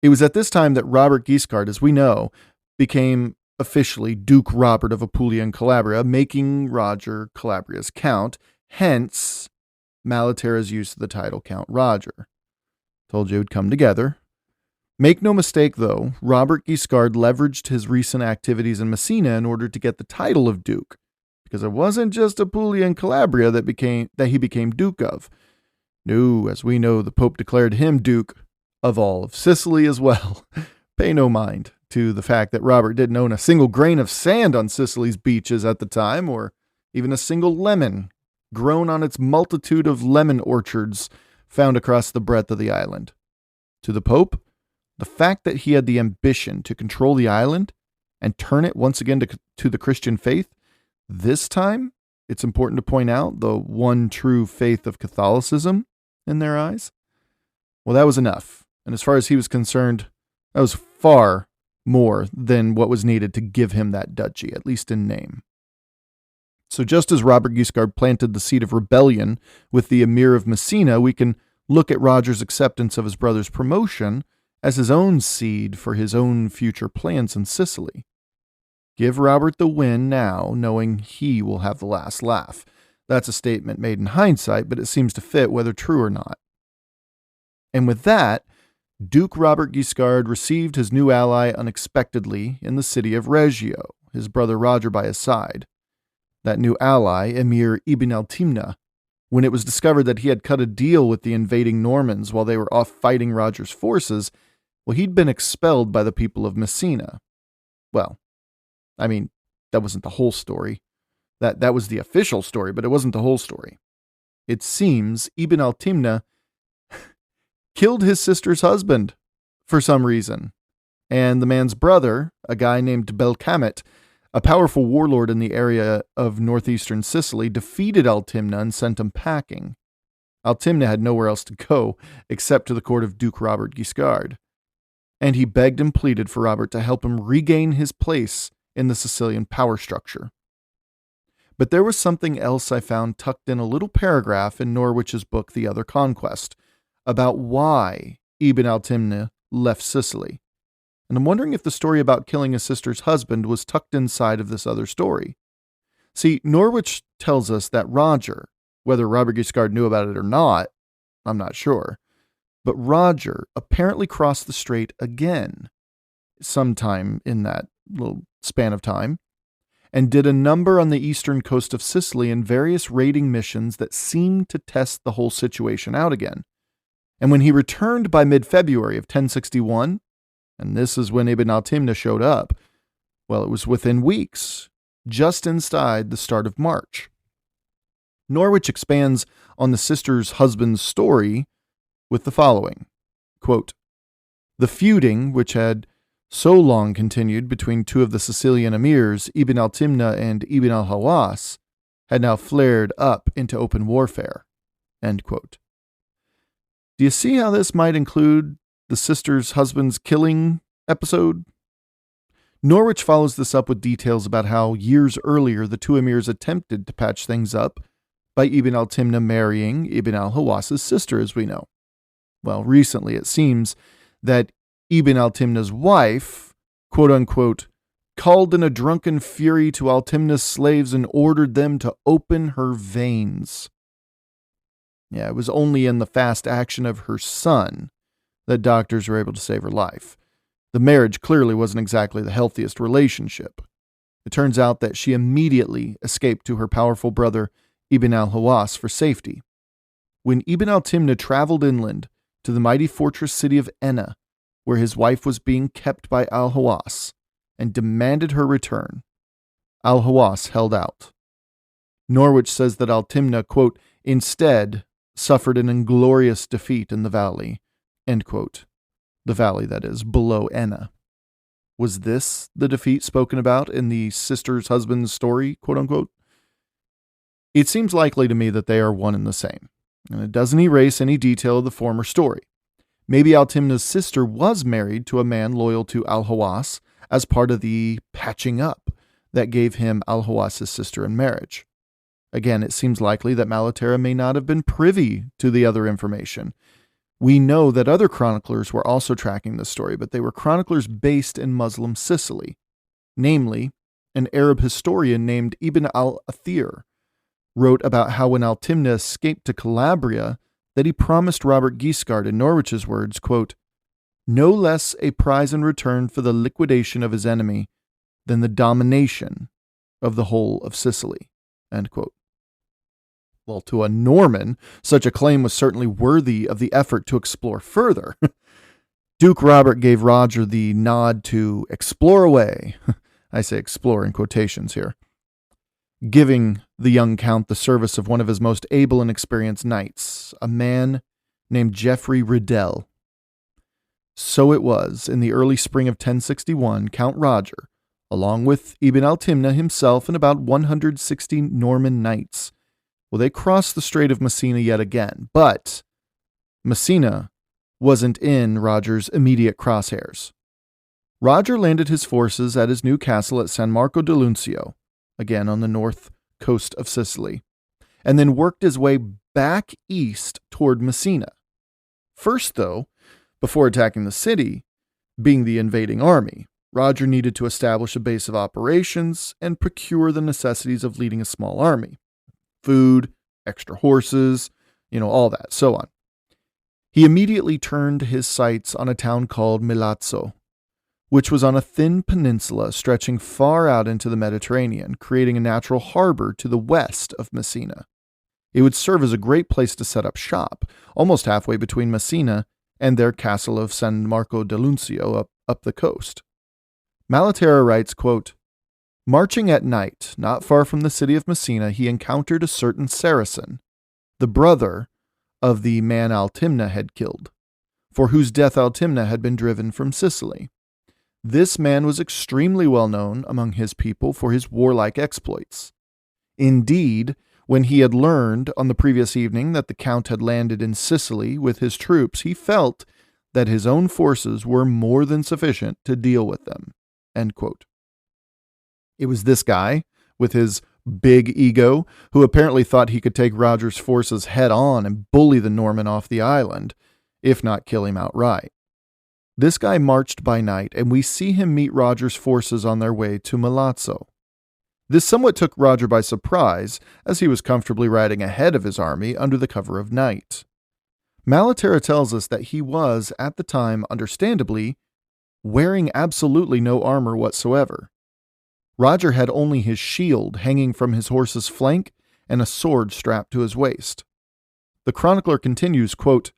It was at this time that Robert Guiscard, as we know, became officially Duke Robert of Apulia and Calabria, making Roger Calabria's count, hence Malaterra's use of the title Count Roger. Told you it would come together. Make no mistake, though, Robert Guiscard leveraged his recent activities in Messina in order to get the title of Duke, because it wasn't just Apulia and Calabria that he became Duke of. No, as we know, the Pope declared him Duke of all of Sicily as well. Pay no mind to the fact that Robert didn't own a single grain of sand on Sicily's beaches at the time, or even a single lemon grown on its multitude of lemon orchards found across the breadth of the island. To the Pope, the fact that he had the ambition to control the island and turn it once again to the Christian faith, this time, it's important to point out the one true faith of Catholicism in their eyes, well, that was enough. And as far as he was concerned, that was far more than what was needed to give him that duchy, at least in name. So just as Robert Guiscard planted the seed of rebellion with the Emir of Messina, we can look at Roger's acceptance of his brother's promotion as his own seed for his own future plans in Sicily. Give Robert the win now, knowing he will have the last laugh. That's a statement made in hindsight, but it seems to fit whether true or not. And with that, Duke Robert Guiscard received his new ally unexpectedly in the city of Reggio, his brother Roger by his side. That new ally, Emir Ibn al-Timna, when it was discovered that he had cut a deal with the invading Normans while they were off fighting Roger's forces, well, he'd been expelled by the people of Messina. Well, I mean, that wasn't the whole story. That was the official story, but it wasn't the whole story. It seems Ibn al-Timna killed his sister's husband for some reason. And the man's brother, a guy named Belcamet, a powerful warlord in the area of northeastern Sicily, defeated al-Timna and sent him packing. Al-Timna had nowhere else to go except to the court of Duke Robert Guiscard. And he begged and pleaded for Robert to help him regain his place in the Sicilian power structure. But there was something else I found tucked in a little paragraph in Norwich's book, The Other Conquest, about why Ibn al-Timna left Sicily. And I'm wondering if the story about killing his sister's husband was tucked inside of this other story. See, Norwich tells us that Roger, whether Robert Guiscard knew about it or not, I'm not sure, but Roger apparently crossed the strait again sometime in that little span of time, and did a number on the eastern coast of Sicily in various raiding missions that seemed to test the whole situation out again. And when he returned by mid-February of 1061, and this is when Ibn al-Timna showed up, well, it was within weeks, just inside the start of March. Norwich expands on the sister's husband's story with the following, quote, "The feuding, which had so long continued between two of the Sicilian emirs, Ibn al-Timna and Ibn al-Hawass, had now flared up into open warfare." End quote. Do you see how this might include the sister's husband's killing episode? Norwich follows this up with details about how years earlier the two emirs attempted to patch things up by Ibn al-Timna marrying Ibn al-Hawass's sister, as we know. Well, recently it seems that Ibn al-Timna's wife, quote-unquote, called in a drunken fury to al-Timna's slaves and ordered them to open her veins. Yeah, it was only in the fast action of her son that doctors were able to save her life. The marriage clearly wasn't exactly the healthiest relationship. It turns out that she immediately escaped to her powerful brother Ibn al-Hawass for safety. When Ibn al-Timna traveled inland to the mighty fortress city of Enna, where his wife was being kept by al-Hawass, and demanded her return, al-Hawass held out. Norwich says that al-Timna, quote, instead suffered an inglorious defeat in the valley, end quote. The valley, that is, below Enna. Was this the defeat spoken about in the sister's husband's story, quote unquote? It seems likely to me that they are one and the same, and it doesn't erase any detail of the former story. Maybe al-Timna's sister was married to a man loyal to al-Hawass as part of the patching up that gave him al-Hawass's sister in marriage. Again, it seems likely that Malaterra may not have been privy to the other information. We know that other chroniclers were also tracking this story, but they were chroniclers based in Muslim Sicily. Namely, an Arab historian named Ibn al-Athir wrote about how when al-Timna escaped to Calabria, that he promised Robert Guiscard, in Norwich's words, quote, no less a prize in return for the liquidation of his enemy than the domination of the whole of Sicily." End quote. Well, to a Norman, such a claim was certainly worthy of the effort to explore further. Duke Robert gave Roger the nod to explore away. I say explore in quotations here, giving the young count the service of one of his most able and experienced knights, a man named Geoffrey Riddell. So it was, in the early spring of 1061, Count Roger, along with Ibn al-Timna himself and about 160 Norman knights, well, they crossed the Strait of Messina yet again, but Messina wasn't in Roger's immediate crosshairs. Roger landed his forces at his new castle at San Marco di Luncio, again on the north coast of Sicily, and then worked his way back east toward Messina. First, though, before attacking the city, being the invading army, Roger needed to establish a base of operations and procure the necessities of leading a small army. Food, extra horses, all that, so on. He immediately turned his sights on a town called Milazzo, which was on a thin peninsula stretching far out into the Mediterranean, creating a natural harbor to the west of Messina. It would serve as a great place to set up shop, almost halfway between Messina and their castle of San Marco di Luncio up the coast. Malaterra writes, quote, "Marching at night, not far from the city of Messina, he encountered a certain Saracen, the brother of the man al-Timna had killed, for whose death al-Timna had been driven from Sicily. This man was extremely well known among his people for his warlike exploits. Indeed, when he had learned on the previous evening that the Count had landed in Sicily with his troops, he felt that his own forces were more than sufficient to deal with them." End quote. It was this guy, with his big ego, who apparently thought he could take Roger's forces head on and bully the Norman off the island, if not kill him outright. This guy marched by night, and we see him meet Roger's forces on their way to Milazzo. This somewhat took Roger by surprise, as he was comfortably riding ahead of his army under the cover of night. Malaterra tells us that he was, at the time, understandably, wearing absolutely no armor whatsoever. Roger had only his shield hanging from his horse's flank and a sword strapped to his waist. The chronicler continues, quote,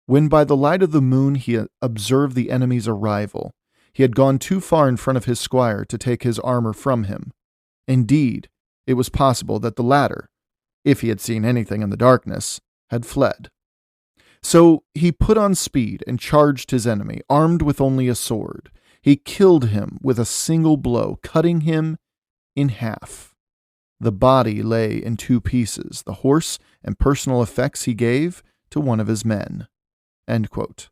"When by the light of the moon he observed the enemy's arrival, he had gone too far in front of his squire to take his armor from him. Indeed, it was possible that the latter, if he had seen anything in the darkness, had fled. So he put on speed and charged his enemy, armed with only a sword. He killed him with a single blow, cutting him in half. The body lay in two pieces, the horse and personal effects he gave to one of his men." End quote.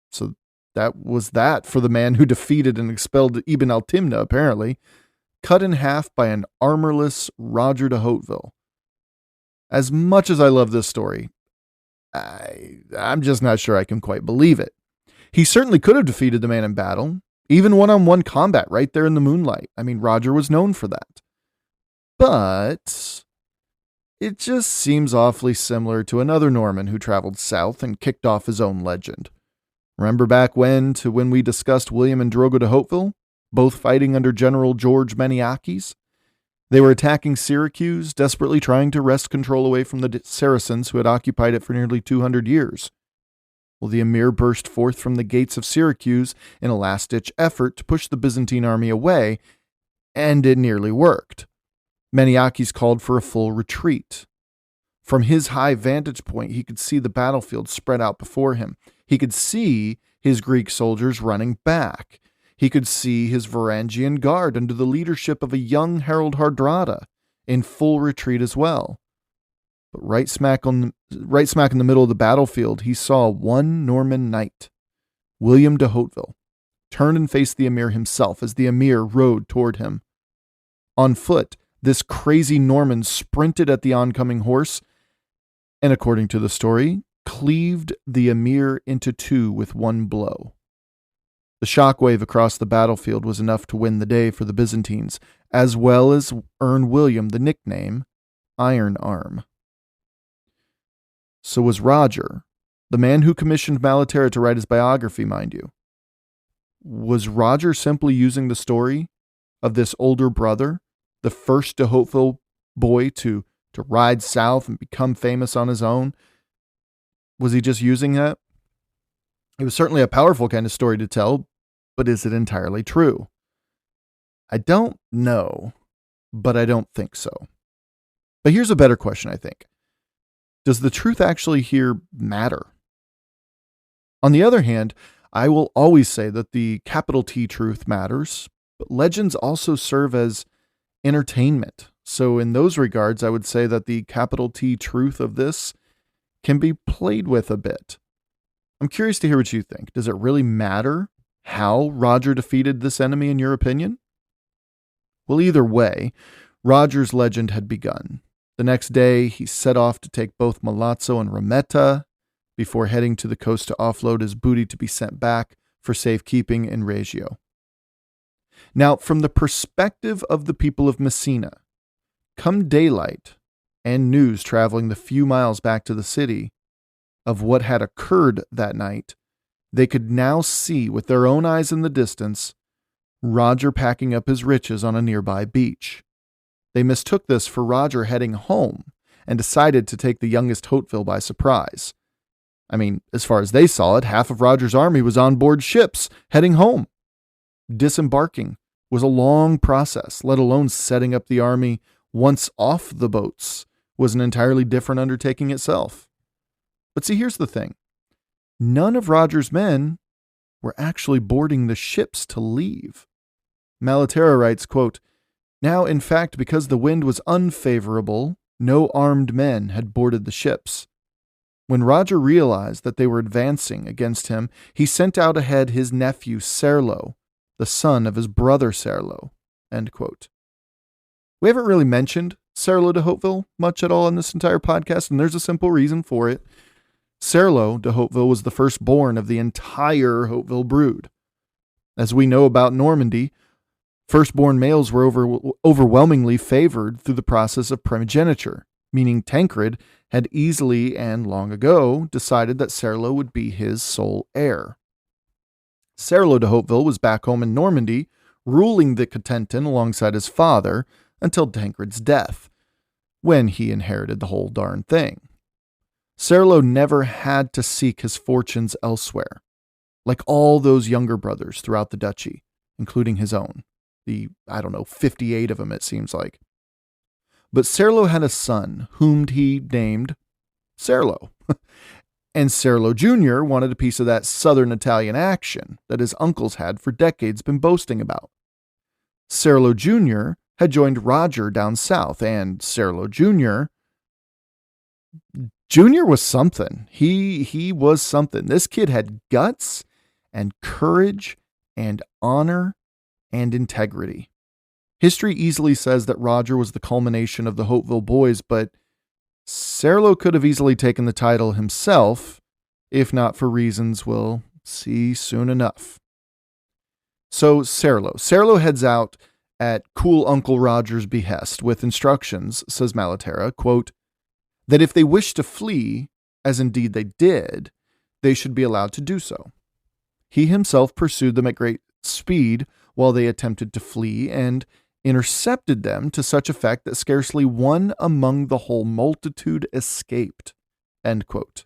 So that was that for the man who defeated and expelled Ibn al-Timna, apparently, cut in half by an armorless Roger de Hauteville. As much as I love this story, I'm just not sure I can quite believe it. He certainly could have defeated the man in battle, even one-on-one combat right there in the moonlight. I mean, Roger was known for that. But it just seems awfully similar to another Norman who traveled south and kicked off his own legend. Remember back when we discussed William and Drogo de Hauteville, both fighting under General George Maniakes? They were attacking Syracuse, desperately trying to wrest control away from the Saracens who had occupied it for nearly 200 years. Well, the emir burst forth from the gates of Syracuse in a last-ditch effort to push the Byzantine army away, and it nearly worked. Maniakes called for a full retreat. From his high vantage point, he could see the battlefield spread out before him. He could see his Greek soldiers running back. He could see his Varangian guard under the leadership of a young Harold Hardrada in full retreat as well. But right smack in the middle of the battlefield, he saw one Norman knight, William de Hauteville, turn and face the emir himself as the emir rode toward him. On foot, this crazy Norman sprinted at the oncoming horse, and according to the story, cleaved the emir into two with one blow. The shockwave across the battlefield was enough to win the day for the Byzantines, as well as earn William the nickname Iron Arm. So was Roger the man who commissioned Malaterra to write his biography, mind you. Was Roger simply using the story of this older brother, the first de Hauteville boy to ride south and become famous on his own? Was he just using that? It was certainly a powerful kind of story to tell, but is it entirely true? I don't know, but I don't think so. But here's a better question, I think. Does the truth actually here matter? On the other hand, I will always say that the capital T truth matters, but legends also serve as entertainment. So in those regards, I would say that the capital T truth of this can be played with a bit. I'm curious to hear what you think. Does it really matter how Roger defeated this enemy, in your opinion? Well, either way, Roger's legend had begun. The next day, he set off to take both Milazzo and Rometta before heading to the coast to offload his booty to be sent back for safekeeping in Reggio. Now, from the perspective of the people of Messina, come daylight and news traveling the few miles back to the city of what had occurred that night, they could now see with their own eyes in the distance Roger packing up his riches on a nearby beach. They mistook this for Roger heading home and decided to take the youngest Hauteville by surprise. I mean, as far as they saw it, half of Roger's army was on board ships heading home. Disembarking was a long process, let alone setting up the army once off the boats was an entirely different undertaking itself. But see, here's the thing. None of Roger's men were actually boarding the ships to leave. Malaterra writes, quote, "Now, in fact, because the wind was unfavorable, no armed men had boarded the ships. When Roger realized that they were advancing against him, he sent out ahead his nephew Serlo, the son of his brother Serlo." End quote. We haven't really mentioned Serlo de Hauteville much at all in this entire podcast, and there's a simple reason for it. Serlo de Hauteville was the firstborn of the entire Hauteville brood. As we know about Normandy, firstborn males were overwhelmingly favored through the process of primogeniture, meaning Tancred had easily and long ago decided that Serlo would be his sole heir. Serlo de Hauteville was back home in Normandy, ruling the Cotentin alongside his father until Tancred's death, when he inherited the whole darn thing. Serlo never had to seek his fortunes elsewhere, like all those younger brothers throughout the duchy, including his own. 58 of them, it seems like. But Serlo had a son, whom he named Serlo. And Serlo Jr. wanted a piece of that southern Italian action that his uncles had for decades been boasting about. Serlo Jr. had joined Roger down south, and Serlo Jr. was something. He was something. This kid had guts and courage and honor and integrity. History easily says that Roger was the culmination of the Hauteville boys, but Serlo could have easily taken the title himself, if not for reasons we'll see soon enough. So Serlo heads out at cool Uncle Roger's behest with instructions, says Malaterra, quote, that if they wished to flee, as indeed they did, they should be allowed to do so. He himself pursued them at great speed while they attempted to flee, and intercepted them to such effect that scarcely one among the whole multitude escaped. End quote.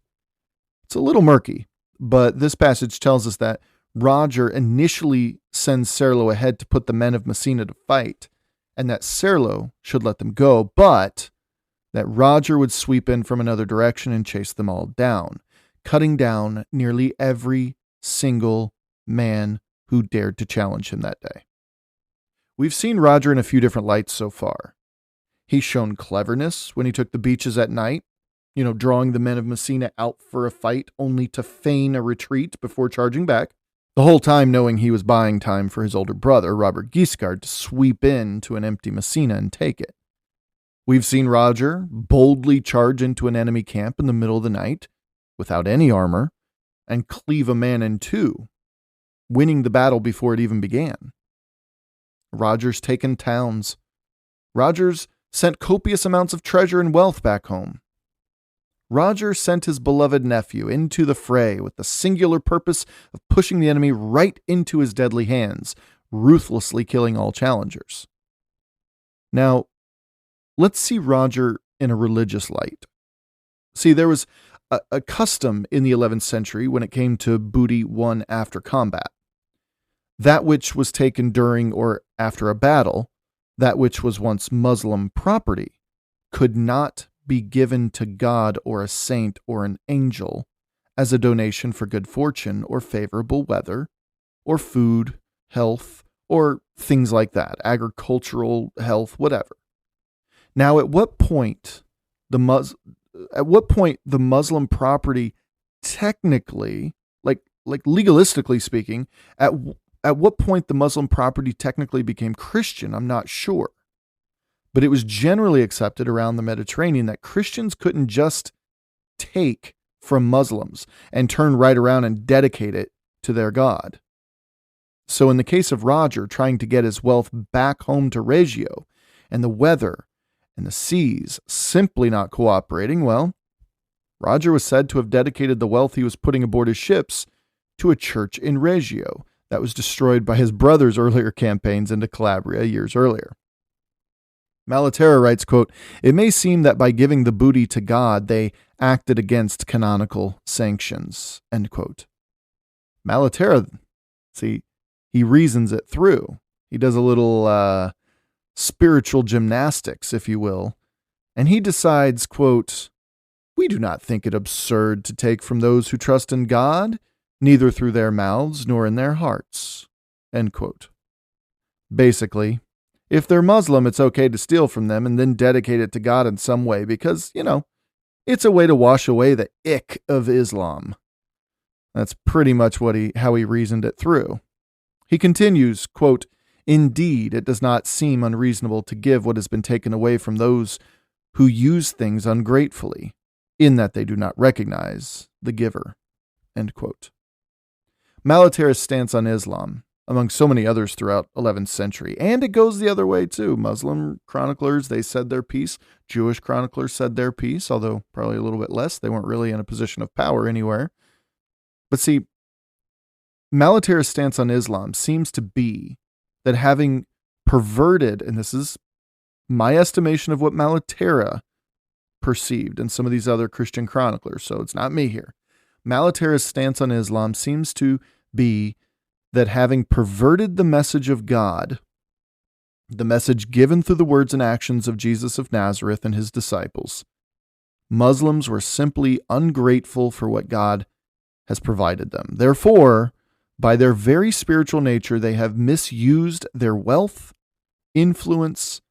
It's a little murky, but this passage tells us that Roger initially sends Serlo ahead to put the men of Messina to fight, and that Serlo should let them go, but that Roger would sweep in from another direction and chase them all down, cutting down nearly every single man who dared to challenge him that day. We've seen Roger in a few different lights so far. He's shown cleverness when he took the beaches at night, drawing the men of Messina out for a fight only to feign a retreat before charging back, the whole time knowing he was buying time for his older brother, Robert Guiscard, to sweep in to an empty Messina and take it. We've seen Roger boldly charge into an enemy camp in the middle of the night, without any armor, and cleave a man in two, winning the battle before it even began. Roger's taken towns. Roger's sent copious amounts of treasure and wealth back home. Roger sent his beloved nephew into the fray with the singular purpose of pushing the enemy right into his deadly hands, ruthlessly killing all challengers. Now, let's see Roger in a religious light. See, there was a custom in the 11th century when it came to booty won after combat. That which was taken during or after a battle, that which was once Muslim property, could not be given to God or a saint or an angel as a donation for good fortune or favorable weather or food, health, or things like that, agricultural health, whatever. Now, at what point the Muslim property technically, like legalistically speaking, at what point the Muslim property technically became Christian, I'm not sure. But it was generally accepted around the Mediterranean that Christians couldn't just take from Muslims and turn right around and dedicate it to their God. So in the case of Roger trying to get his wealth back home to Reggio, and the weather and the seas simply not cooperating, well, Roger was said to have dedicated the wealth he was putting aboard his ships to a church in Reggio that was destroyed by his brother's earlier campaigns into Calabria years earlier. Malaterra writes, quote, "It may seem that by giving the booty to God, they acted against canonical sanctions," end quote. Malaterra, see, he reasons it through. He does a little spiritual gymnastics, if you will, and he decides, quote, "We do not think it absurd to take from those who trust in God, neither through their mouths nor in their hearts," end quote. Basically, if they're Muslim, it's okay to steal from them and then dedicate it to God in some way because, it's a way to wash away the ick of Islam. That's pretty much how he reasoned it through. He continues, quote, "Indeed, it does not seem unreasonable to give what has been taken away from those who use things ungratefully, in that they do not recognize the giver," end quote. Malaterra's stance on Islam, among so many others throughout 11th century, and it goes the other way too. Muslim chroniclers, they said their piece. Jewish chroniclers said their piece, although probably a little bit less. They weren't really in a position of power anywhere. But see, Malaterra's stance on Islam seems to be that having perverted, and this is my estimation of what Malaterra perceived and some of these other Christian chroniclers, so it's not me here. Malaterra's stance on Islam seems to be that having perverted the message of God, the message given through the words and actions of Jesus of Nazareth and his disciples, Muslims were simply ungrateful for what God has provided them. Therefore, by their very spiritual nature, they have misused their wealth, influence,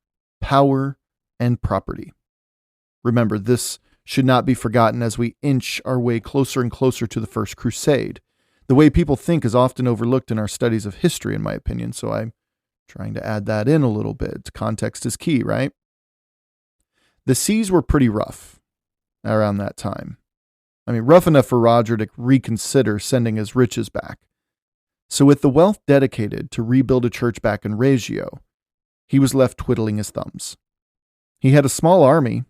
power, and property. Remember, this should not be forgotten as we inch our way closer and closer to the First Crusade. The way people think is often overlooked in our studies of history, in my opinion, so I'm trying to add that in a little bit. Context is key, right? The seas were pretty rough around that time. I mean, rough enough for Roger to reconsider sending his riches back. So with the wealth dedicated to rebuild a church back in Reggio, he was left twiddling his thumbs. He had a small army,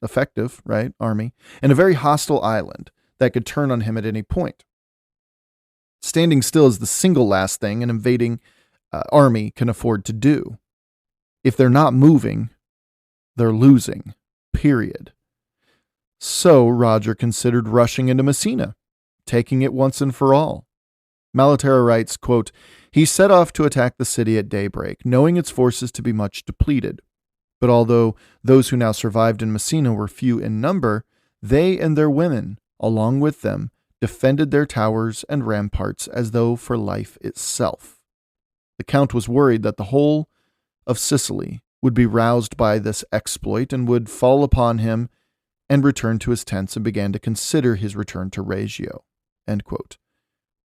effective, right, army, and a very hostile island that could turn on him at any point. Standing still is the single last thing an invading army can afford to do. If they're not moving, they're losing, period. So Roger considered rushing into Messina, taking it once and for all. Malaterra writes, quote, "He set off to attack the city at daybreak, knowing its forces to be much depleted. But although those who now survived in Messina were few in number, they and their women, along with them, defended their towers and ramparts as though for life itself. The Count was worried that the whole of Sicily would be roused by this exploit and would fall upon him and return to his tents and began to consider his return to Reggio," end quote.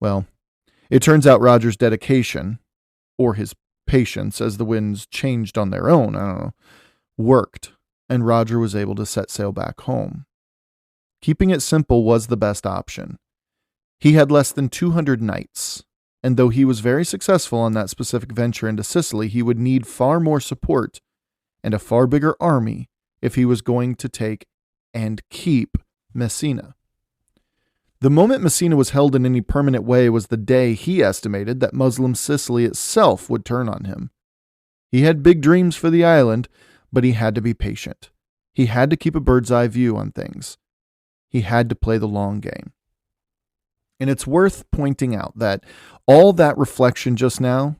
Well, it turns out Roger's dedication, or his patience as the winds changed on their own, worked, and Roger was able to set sail back home. Keeping it simple was the best option. He had less than 200 knights, and though he was very successful on that specific venture into Sicily, he would need far more support and a far bigger army if he was going to take and keep Messina. The moment Messina was held in any permanent way was the day he estimated that Muslim Sicily itself would turn on him. He had big dreams for the island, but he had to be patient. He had to keep a bird's eye view on things. He had to play the long game. And it's worth pointing out that all that reflection just now,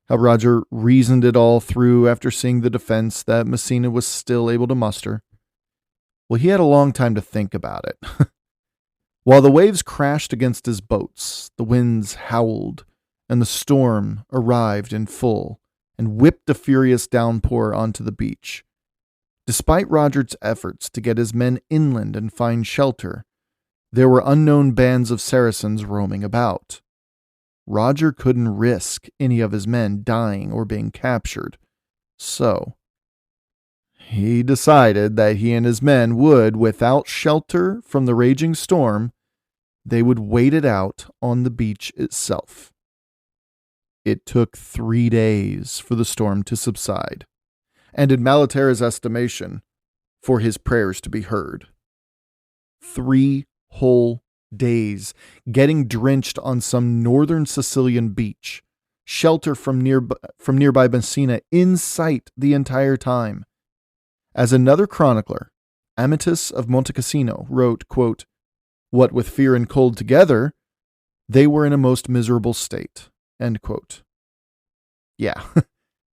how Roger reasoned it all through after seeing the defense that Messina was still able to muster. Well, he had a long time to think about it. While the waves crashed against his boats, the winds howled, and the storm arrived in full and whipped a furious downpour onto the beach. Despite Roger's efforts to get his men inland and find shelter, there were unknown bands of Saracens roaming about. Roger couldn't risk any of his men dying or being captured, so he decided that he and his men would, without shelter from the raging storm, they would wait it out on the beach itself. It took 3 days for the storm to subside, and in Malaterra's estimation, for his prayers to be heard. 3 whole days, getting drenched on some northern Sicilian beach, shelter from nearby Messina in sight the entire time. As another chronicler, Amatus of Monte Cassino, wrote, quote, "What with fear and cold together, they were in a most miserable state," end quote. Yeah,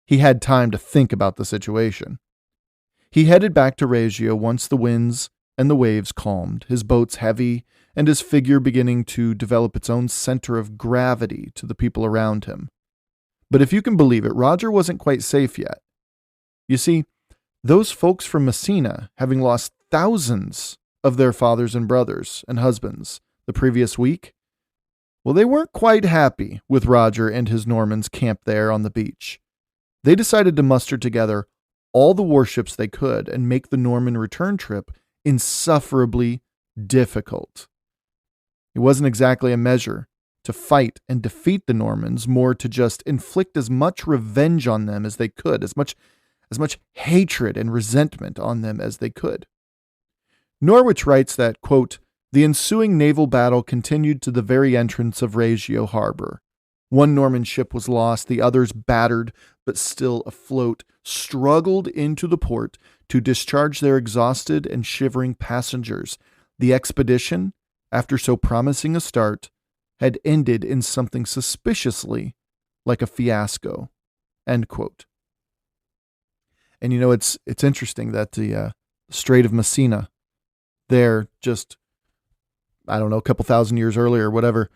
he had time to think about the situation. He headed back to Reggio once the winds and the waves calmed, his boats heavy, and his figure beginning to develop its own center of gravity to the people around him. But if you can believe it, Roger wasn't quite safe yet. You see, those folks from Messina, having lost thousands of their fathers and brothers and husbands the previous week, well, they weren't quite happy with Roger and his Normans camped there on the beach. They decided to muster together all the warships they could and make the Norman return trip insufferably difficult. It wasn't exactly a measure to fight and defeat the Normans, more to just inflict as much revenge on them as they could, as much hatred and resentment on them as they could. Norwich writes that, quote, "The ensuing naval battle continued to the very entrance of Reggio harbor. One Norman ship was lost, the others, battered but still afloat, struggled into the port to discharge their exhausted and shivering passengers. The expedition, after so promising a start, had ended in something suspiciously like a fiasco," end quote. And it's interesting that the Strait of Messina, there just, I don't know, a couple thousand years earlier, whatever,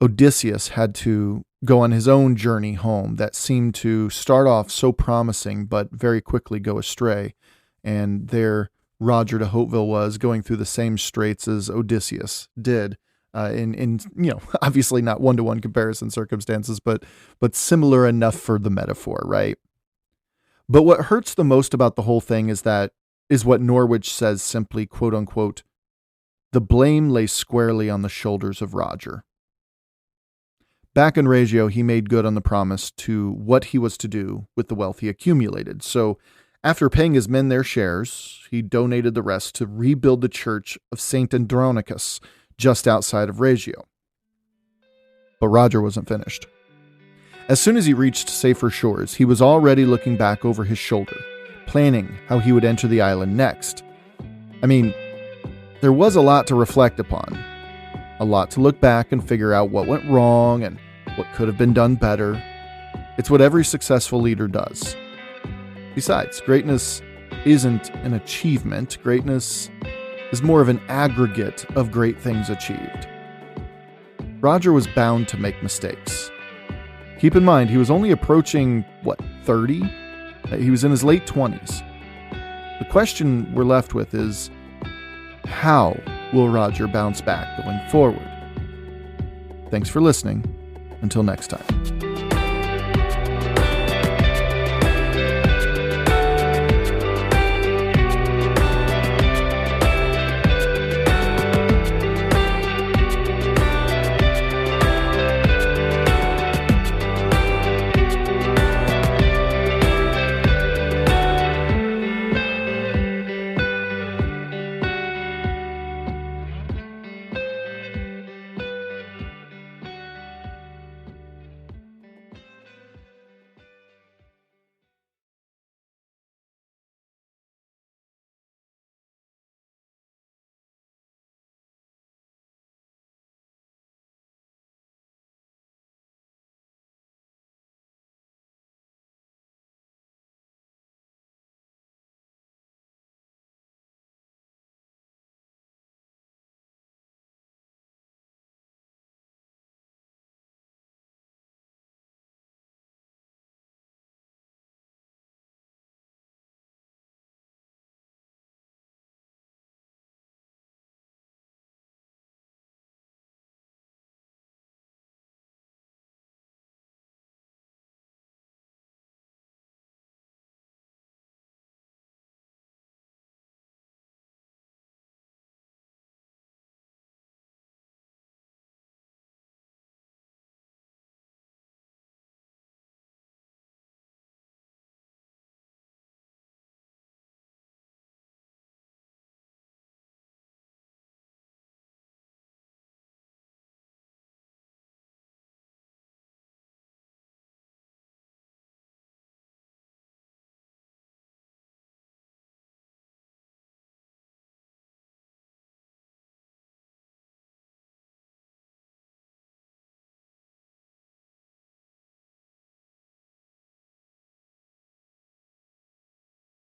Odysseus had to go on his own journey home that seemed to start off so promising, but very quickly go astray. And there Roger de Hauteville was going through the same straits as Odysseus did, in obviously not one-to-one comparison circumstances, but similar enough for the metaphor, right? But what hurts the most about the whole thing is what Norwich says simply, quote unquote, "The blame lay squarely on the shoulders of Roger." Back in Reggio, he made good on the promise to what he was to do with the wealth he accumulated. So after paying his men their shares, he donated the rest to rebuild the church of St. Andronicus just outside of Reggio. But Roger wasn't finished. As soon as he reached safer shores, he was already looking back over his shoulder, planning how he would enter the island next. I mean, there was a lot to reflect upon, a lot to look back and figure out what went wrong and what could have been done better. It's what every successful leader does. Besides, greatness isn't an achievement. Greatness is more of an aggregate of great things achieved. Roger was bound to make mistakes. Keep in mind, he was only approaching, 30? He was in his late 20s. The question we're left with is, how will Roger bounce back going forward? Thanks for listening. Until next time.